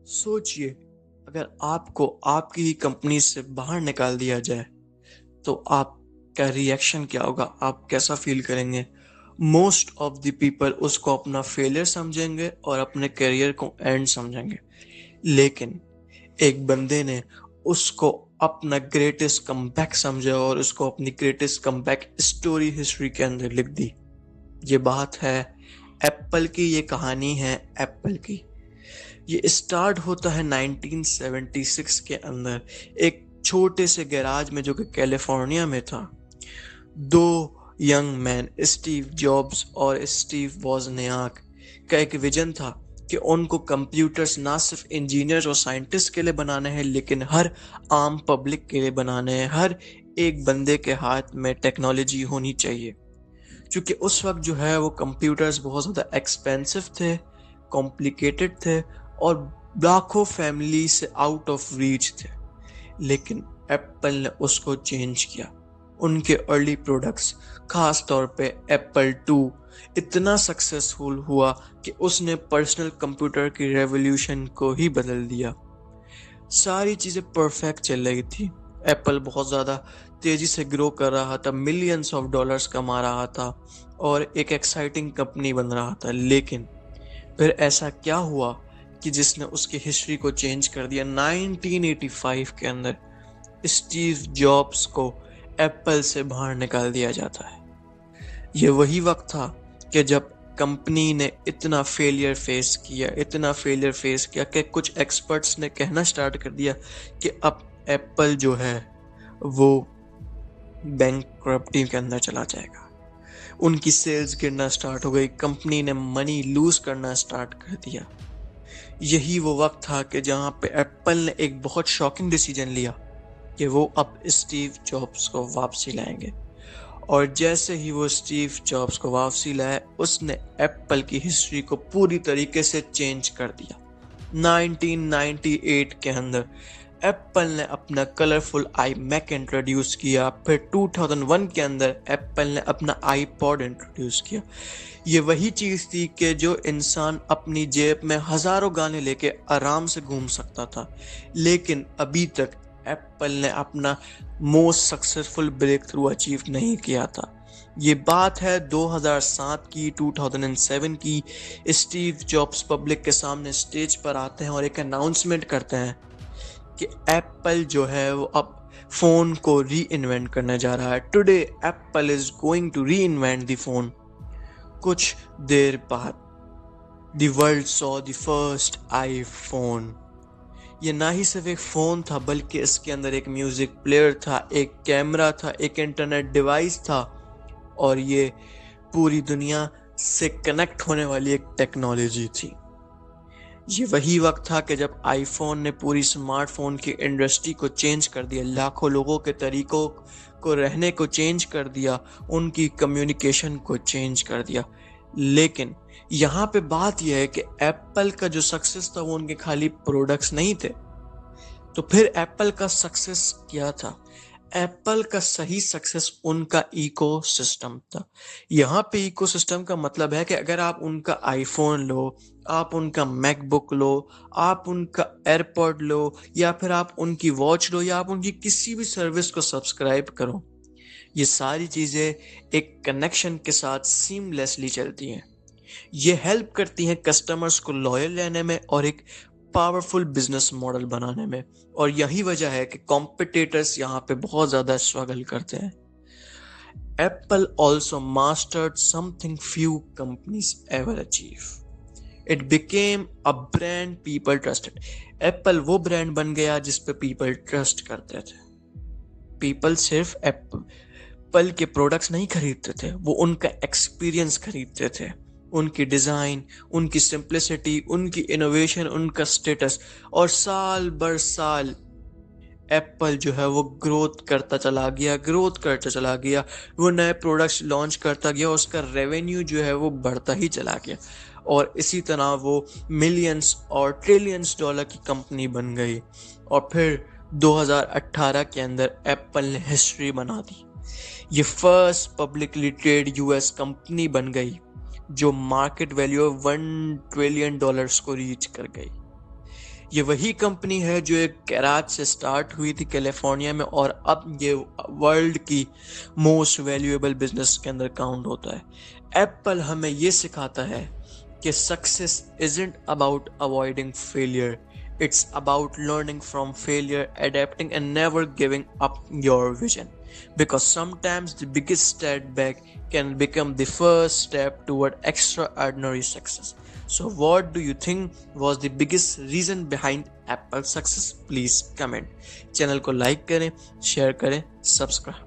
سوچئے اگر آپ کو آپ کی ہی کمپنی سے باہر نکال دیا جائے تو آپ کا ریئیکشن کیا ہوگا؟ آپ کیسا فیل کریں گے؟ موسٹ آف دی پیپل اس کو اپنا فیلئر سمجھیں گے اور اپنے کیریئر کو اینڈ سمجھیں گے، لیکن ایک بندے نے اس کو اپنا گریٹسٹ کم بیک سمجھا اور اس کو اپنی greatest come back story history کے اندر لکھ دی۔ یہ بات ہے ایپل کی، یہ کہانی ہے ایپل کی۔ یہ اسٹارٹ ہوتا ہے 1976 کے اندر ایک چھوٹے سے گیراج میں جو کہ کیلیفورنیا میں تھا۔ دو ینگ مین، اسٹیو جابز اور اسٹیو وازنیاک کا ایک ویژن تھا کہ ان کو کمپیوٹرز نہ صرف انجینئر اور سائنٹسٹ کے لیے بنانے ہیں بلکہ ہر عام پبلک کے لیے بنانے ہیں۔ ہر ایک بندے کے ہاتھ میں ٹیکنالوجی ہونی چاہیے، چونکہ اس وقت جو ہے وہ کمپیوٹرز بہت زیادہ ایکسپینسو تھے، کمپلیکیٹڈ تھے اور لاکھوں فیملی سے آؤٹ آف ریچ تھے۔ لیکن ایپل نے اس کو چینج کیا۔ ان کے ارلی پروڈکٹس، خاص طور پہ ایپل 2 اتنا سکسیسفل ہوا کہ اس نے پرسنل کمپیوٹر کی ریولیوشن کو ہی بدل دیا۔ ساری چیزیں پرفیکٹ چل رہی تھی، ایپل بہت زیادہ تیزی سے گرو کر رہا تھا، ملینز آف ڈالرز کما رہا تھا اور ایک ایکسائٹنگ کمپنی بن رہا تھا۔ لیکن پھر ایسا کیا ہوا کہ جس نے اس کی ہسٹری کو چینج کر دیا؟ 1985 کے اندر اسٹیو جابز کو ایپل سے باہر نکال دیا جاتا ہے۔ یہ وہی وقت تھا کہ جب کمپنی نے اتنا فیلئر فیس کیا کہ کچھ ایکسپرٹس نے کہنا سٹارٹ کر دیا کہ اب ایپل جو ہے وہ بینکرپٹی کے اندر چلا جائے گا۔ ان کی سیلز گرنا سٹارٹ ہو گئی، کمپنی نے منی لوز کرنا سٹارٹ کر دیا۔ یہی وہ وقت تھا کہ جہاں پہ ایپل نے ایک بہت شاکنگ ڈیسیجن لیا کہ وہ اب اسٹیو جابز کو واپسی لائیں گے، اور جیسے ہی وہ اسٹیو جابز کو واپسی لائے اس نے ایپل کی ہسٹری کو پوری طریقے سے چینج کر دیا۔ 1998 کے اندر ایپل نے اپنا کلرفل آئی میک انٹروڈیوس کیا، پھر 2001 کے اندر ایپل نے اپنا آئی پوڈ انٹروڈیوس کیا۔ یہ وہی چیز تھی کہ جو انسان اپنی جیب میں ہزاروں گانے لے کے آرام سے گھوم سکتا تھا، لیکن ابھی تک ایپل نے اپنا most successful break through achieve نہیں کیا تھا۔ یہ بات ہے 2007 کی، 2007 کی۔ اسٹیو جابز پبلک کے سامنے سٹیج پر آتے ہیں اور ایک اناؤنسمنٹ کرتے ہیں کہ ایپل جو ہے وہ اب فون کو ری انوینٹ کرنے جا رہا ہے۔ Today Apple is going to reinvent the phone. کچھ دیر بعد the world saw the first iPhone. یہ نہ ہی صرف ایک فون تھا بلکہ اس کے اندر ایک میوزک پلیئر تھا، ایک کیمرہ تھا، ایک انٹرنیٹ ڈیوائس تھا، اور یہ پوری دنیا سے کنیکٹ ہونے والی ایک ٹیکنالوجی تھی۔ یہ وہی وقت تھا کہ جب آئی فون نے پوری اسمارٹ فون کی انڈسٹری کو چینج کر دیا، لاکھوں لوگوں کے طریقوں کو رہنے کو چینج کر دیا، ان کی کمیونیکیشن کو چینج کر دیا۔ لیکن یہاں پہ بات یہ ہے کہ ایپل کا جو سکسس تھا وہ ان کے خالی پروڈکٹس نہیں تھے، تو پھر ایپل کا سکسس کیا تھا؟ ایپل کا صحیح سکسس ان کا ایکو سسٹم تھا۔ یہاں پہ ایکو سسٹم کا مطلب ہے کہ اگر آپ ان کا آئی فون لو، آپ ان کا میک بک لو، آپ ان کا ایئر پوڈ لو، یا پھر آپ ان کی واچ لو، یا آپ ان کی کسی بھی سروس کو سبسکرائب کرو، یہ ساری چیزیں ایک کنیکشن کے ساتھ سیملیسلی چلتی ہیں۔ یہ ہیلپ کرتی ہیں کسٹمرز کو لوئل رہنے میں اور ایک پاورفل بزنس ماڈل بنانے میں، اور یہی وجہ ہے کہ کمپٹیٹرز یہاں پہ بہت زیادہ اسٹرگل کرتے ہیں۔ Apple also mastered some thing few companies ever achieve. It became a brand people trusted. Apple وہ برانڈ بن گیا جس پہ پیپل ٹرسٹ کرتے تھے۔ پیپل صرف ایپل کے پروڈکٹس نہیں خریدتے تھے، وہ ان کا ایکسپیرینس خریدتے تھے، ان کی ڈیزائن، ان کی سمپلسٹی، ان کی انوویشن، ان کا سٹیٹس، اور سال بر سال ایپل جو ہے وہ گروتھ کرتا چلا گیا، وہ نئے پروڈکٹس لانچ کرتا گیا، اس کا ریونیو جو ہے وہ بڑھتا ہی چلا گیا، اور اسی طرح وہ ملینز اور ٹریلینز ڈالر کی کمپنی بن گئی۔ اور پھر 2018 کے اندر ایپل نے ہسٹری بنا دی۔ یہ first publicly traded U S company بن گئی جو مارکیٹ ویلیو $1 ٹریلین کو ریچ کر گئی۔ یہ وہی کمپنی ہے جو ایک گیراج سے سٹارٹ ہوئی تھی کیلیفورنیا میں اور اب یہ ورلڈ کی موسٹ ویلیویبل بزنس کے اندر کاؤنٹ ہوتا ہے. ایپل ہمیں یہ سکھاتا ہے کہ success isn't about avoiding failure. It's about learning from failure, adapting and never giving up your vision. Because sometimes the biggest setback can become the first step toward extraordinary success. So what do you think was the biggest reason behind Apple's success? Please comment. Channel کو like کریں, share کریں, subscribe.